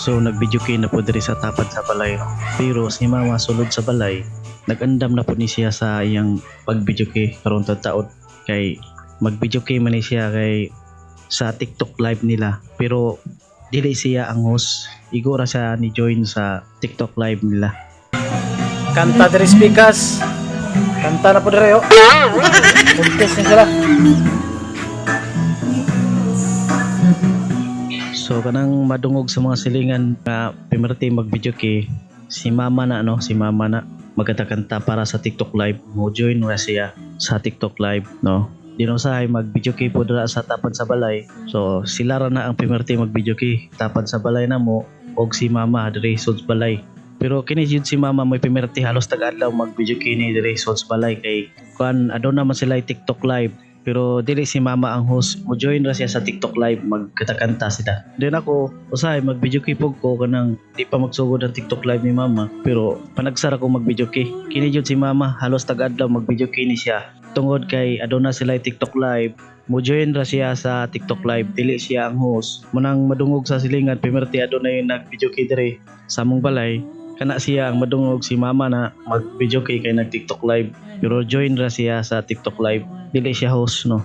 So nag-video kay na po diri sa tapad sa balay. Pero si mama sulod sa balay, nag-andam na po ni siya sa iyang pag-video kay karon taon kay mag-video kay man ni siya kay sa TikTok live nila. Pero dili siya ang host. Igora siya ni join sa TikTok live nila. Kanta dari speakers. Kanta na po diri, oh. Contest na sila. So kanang madungog sa mga silingan na pimerti mag-video kay si mama na magkanta para sa TikTok live. Mo join na siya sa TikTok live, no. Dinusahay mag-video kay po dira sa tapad sa balay. So sila ra na ang pimerti mag-video kay tapad sa balay na mo og si mama diri sa balay. Pero kini jud si mama may pimerti halos tag-adlaw mag-video kay ni diri sa balay kay kan aduna man sila TikTok live. Pero dili si mama ang host, mo join ra siya sa TikTok live magkanta sila. Then ako usahay mag-video kay pug ko kanang di pa magsugod ang TikTok live ni mama, pero panagsara ko mag-video kay. Kini jud si mama halos tag-adlaw mag-video kay ni siya. Tungod kay aduna sila TikTok live, mo join ra siya sa TikTok live, dili siya ang host. Munang madungog sa silingan pimerti aduna yung nag-video kay diri sa among balay. Kana siya ang madungog si mama na mag-video kay nag TikTok live, pero join ra siya sa TikTok live, dili siya host, no.